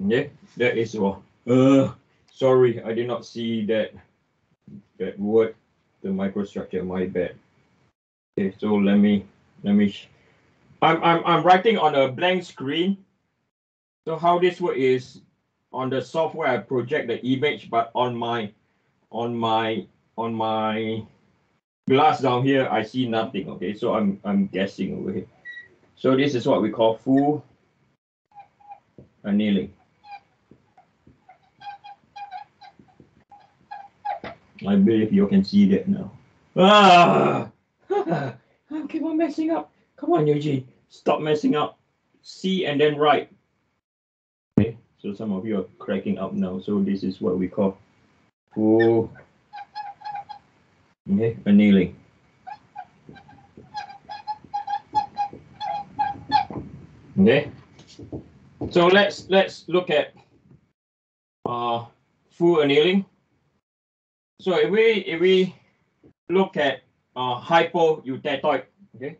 Yeah, that is all. Sorry, I did not see that word, the microstructure. My bad. Okay, so let me. I'm writing on a blank screen. So how this work is, on the software I project the image, but on my glass down here I see nothing. Okay, so I'm guessing over here. So this is what we call full annealing. I believe you can see that now. Ah! I keep on messing up. Come on, Eugene. Stop messing up. See and then write. Okay, so some of you are cracking up now. So this is what we call full annealing. Okay. So let's look at full annealing. So if we look at hypoeutectoid, okay.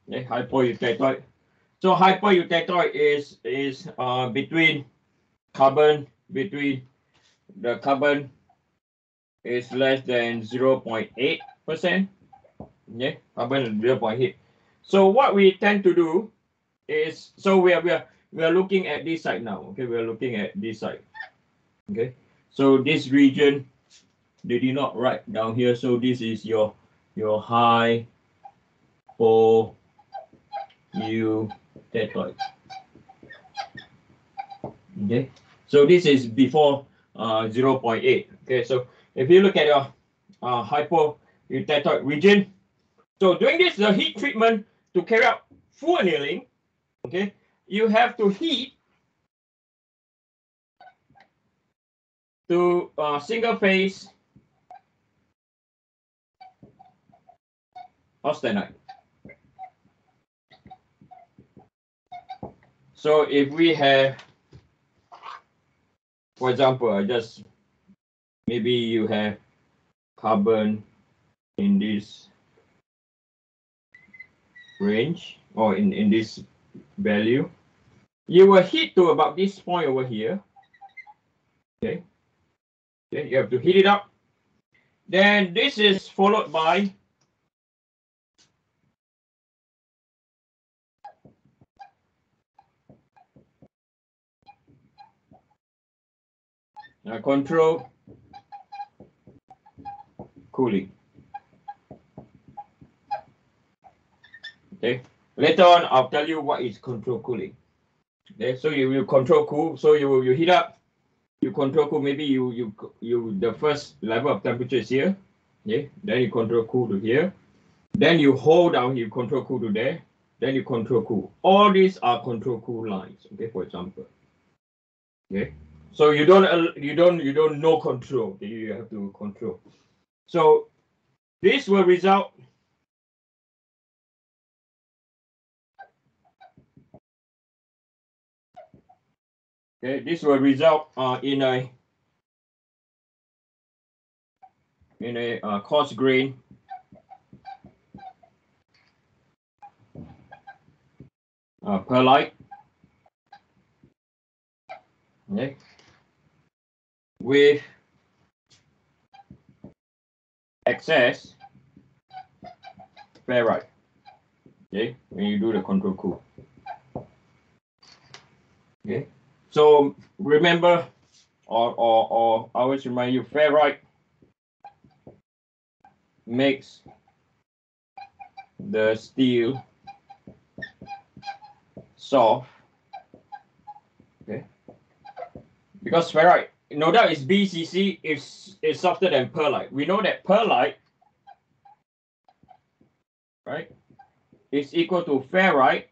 Okay, hypoeutectoid. So hypoeutectoid is between the carbon is less than 0.8%. Okay, carbon 0.8. So what we tend to do is, so we are looking at this side now. Okay, we are looking at this side. Okay, so this region they did not write down here. So this is your hypoeutectoid. Okay, so this is before 0.8. Okay, so if you look at your hypoeutectoid region, so doing this the heat treatment to carry out full annealing, okay, you have to heat to single phase austenite. So if we have, for example, maybe you have carbon in this range or in this value, you will heat to about this point over here. Okay, then you have to heat it up. Then this is followed by control cooling. Okay, later on I'll tell you what is control cooling. Okay, so you will control cool. So you heat up, you control cool. Maybe you the first level of temperature is here. Okay, then you control cool to here. Then you hold down, you control cool to there. Then you control cool. All these are control cool lines. Okay, for example. Okay, so you don't no control. Okay? You have to control. So this will result. Okay, this will result in a coarse grain perlite. Okay, with excess ferrite. Okay, when you do the control cool. Okay, so remember, or I always remind you, ferrite makes the steel soft. Okay, because ferrite, no doubt is BCC is softer than perlite. We know that perlite, right, is equal to ferrite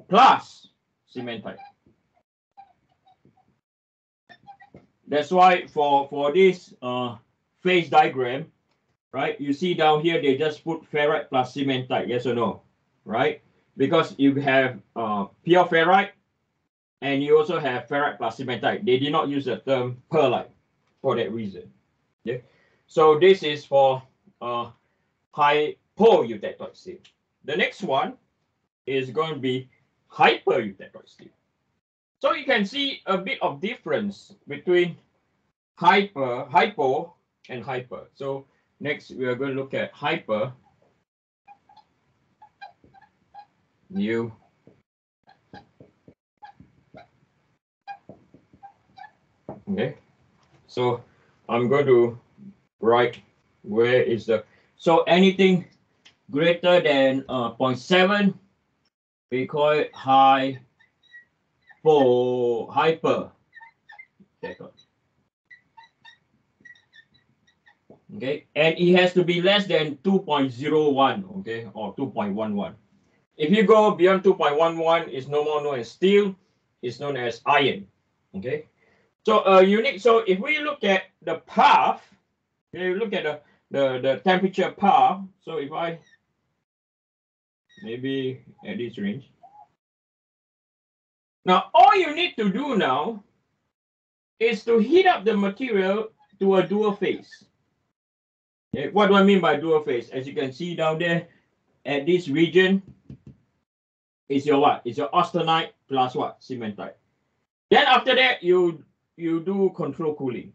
plus cementite. That's why for this phase diagram, right, you see down here they just put ferrite plus cementite, yes or no, right? Because you have pure ferrite and you also have ferrite plus cementite. They did not use the term perlite for that reason. Okay, so this is for hypoeutectoid steel. The next one is going to be hypereutectoid steel. So you can see a bit of difference between hypo, and hyper. So next we are going to look at hyper. New. Okay. So I'm going to write where is the, so anything greater than 0.7, we call it hyper. Okay, and it has to be less than 2.01, okay, or 2.11. If you go beyond 2.11, it's no more known as steel, it's known as iron. Okay, so unique. So if we look at the path, okay, look at the temperature path. So if I maybe at this range. Now all you need to do now is to heat up the material to a dual phase. Okay, what do I mean by dual phase? As you can see down there, at this region, is your what? It's your austenite plus what? Cementite. Then after that, you do control cooling.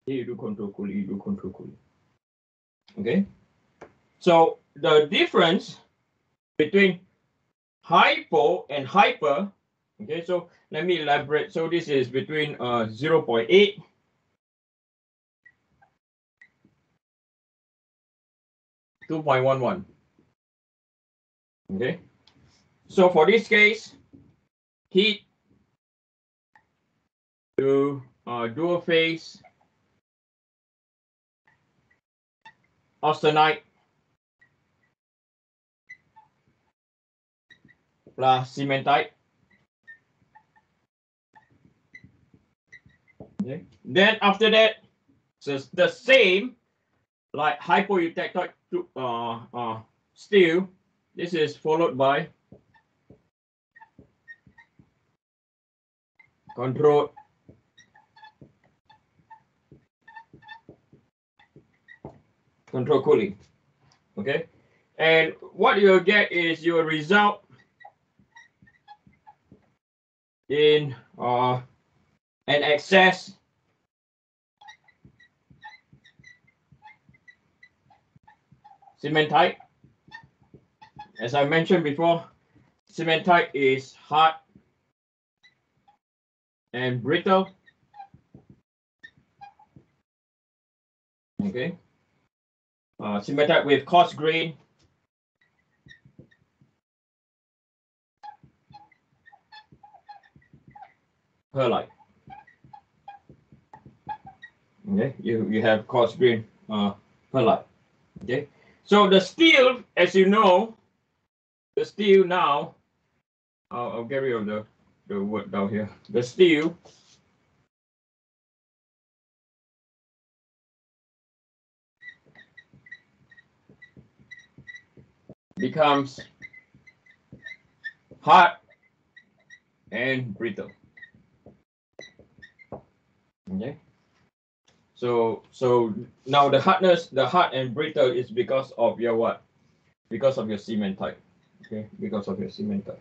Okay, you do control cooling. Okay. So the difference between hypo and hyper. Okay, so let me elaborate. So this is between 0.8 2.11. Okay. So for this case, heat to dual phase austenite plus cementite. Okay. Then after that, so it's the same like hypoeutectoid steel. This is followed by control cooling. Okay, and what you'll get is your result in an excess cementite. As I mentioned before, cementite is hard and brittle. Okay, cementite with coarse grain. Perlite. Okay, you have coarse grain perlite. Okay, so the steel, as you know, the steel now, I'll get rid of the word down here. The steel becomes hard and brittle. Okay. So now the hard and brittle is because of your what? Because of your cementite. Okay, because of your cementite.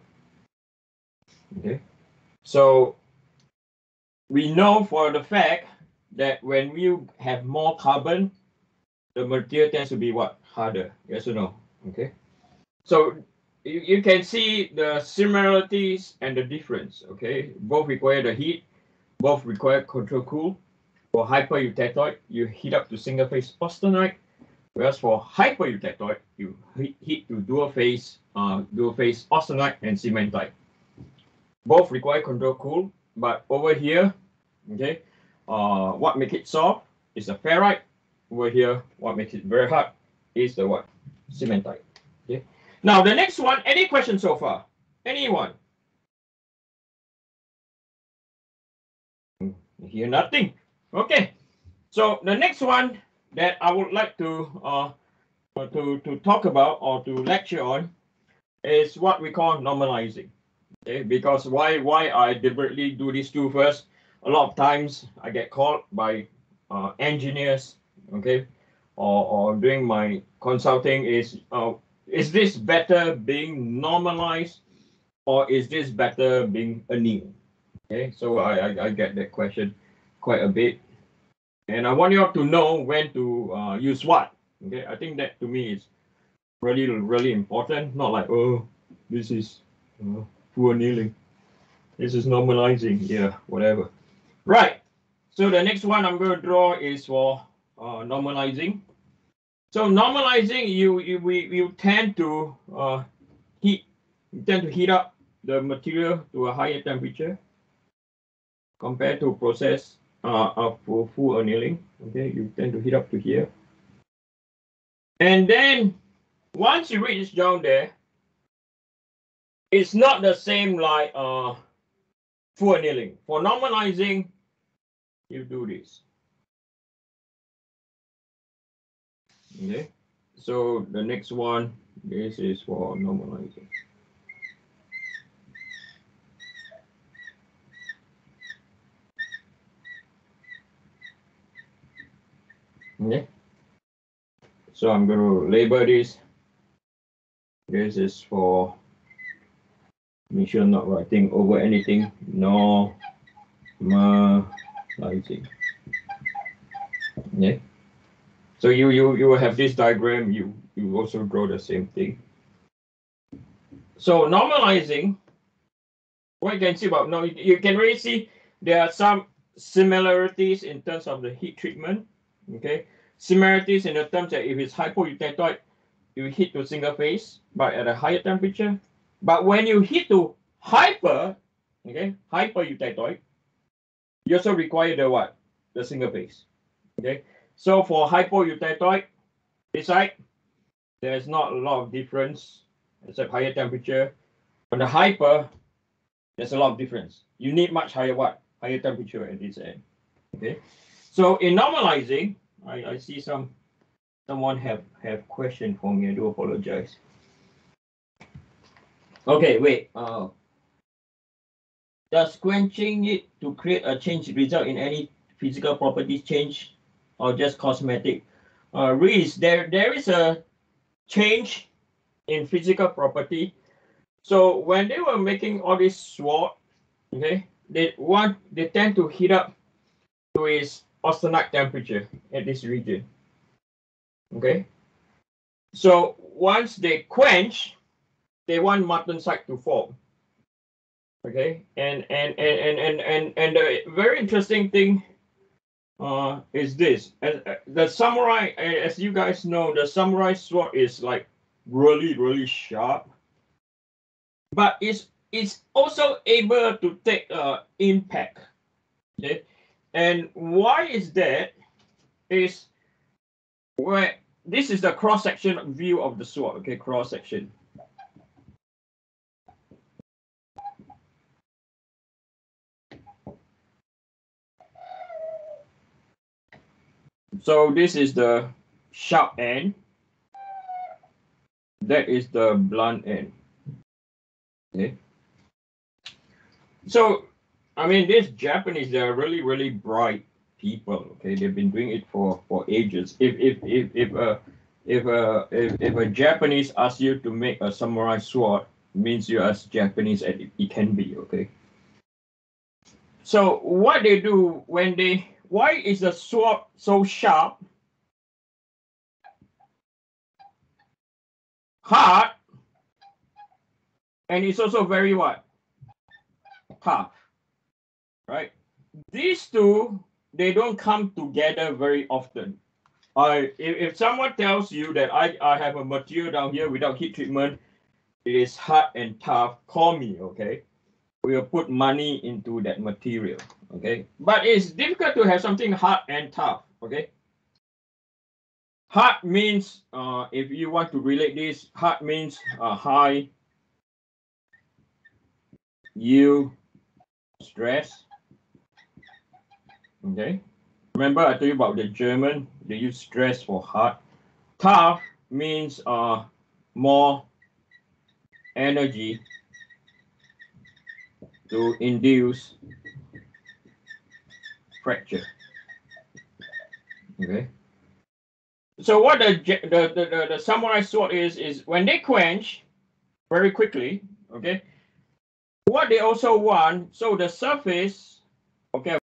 Okay. So we know for the fact that when you have more carbon, the material tends to be what? Harder. Yes or no? Okay. So you can see the similarities and the difference. Okay. Both require the heat. Both require control cool. For hypereutectoid, you heat up to single phase austenite, whereas for hypereutectoid, you heat to dual phase austenite and cementite. Both require control cool, but over here, okay, what makes it soft is the ferrite. Over here, what makes it very hard is the what? Cementite. Okay. Now the next one, any questions so far? Anyone? Hear nothing. Okay. So the next one that I would like to talk about or to lecture on is what we call normalizing. Okay, because why I deliberately do these two first? A lot of times I get called by engineers, okay, or doing my consulting is this better being normalized or is this better being annealed? Okay, so I get that question quite a bit. And I want you all to know when to use what. Okay, I think that to me is really, really important. Not like, oh, this is full annealing. This is normalizing. Yeah, whatever. Right. So the next one I'm going to draw is for normalizing. So normalizing, you tend to heat up the material to a higher temperature compared to process of full annealing. Okay, you tend to heat up to here, and then once you reach down there, it's not the same like full annealing. For normalizing, you do this. Okay, so the next one, this is for normalizing. Okay, so I'm going to label this. This is for, make sure I'm not writing over anything. Normalizing. Okay. So you will have this diagram. You also draw the same thing. So normalizing, what you can see about now, you can really see there are some similarities in terms of the heat treatment. Okay, similarities in the terms that if it's hypoeutectoid, you heat to single phase, but at a higher temperature. But when you heat to hypereutectoid, you also require the what? The single phase. Okay, so for hypoeutectoid, this side, there's not a lot of difference except higher temperature. On the hyper, there's a lot of difference. You need much higher what? Higher temperature at this end. Okay, so in normalizing, I see someone have question for me. I do apologize. Okay, wait. Does quenching it to create a change result in any physical properties change, or just cosmetic? Reese, there is a change in physical property. So when they were making all this sword, okay, they tend to heat up to its austenite temperature at this region. Okay. So once they quench, they want martensite to form. Okay, and the very interesting thing is this. The samurai, as you guys know, the samurai sword is like really, really sharp, but it's also able to take impact. Okay, and why is that? Is where this is the cross section view of the sword. Okay, cross section. So this is the sharp end. That is the blunt end. Okay. So, I mean, these Japanese, they're really, really bright people. Okay, they've been doing it for ages. If a Japanese asks you to make a samurai sword, means you're as Japanese as it can be. Okay. So what they do when why is the sword so sharp, hard, and it's also very what? Tough, right? These two, they don't come together very often. If someone tells you that I have a material down here without heat treatment, it is hard and tough, call me, okay? We will put money into that material, okay? But it's difficult to have something hard and tough, okay? Hard means, if you want to relate this, hard means high yield stress, okay? Remember I told you about the German, they use stress for hard. Tough means more energy to induce fracture. Okay. So what the summarized thought is when they quench very quickly, okay, what they also want, so the surface, okay,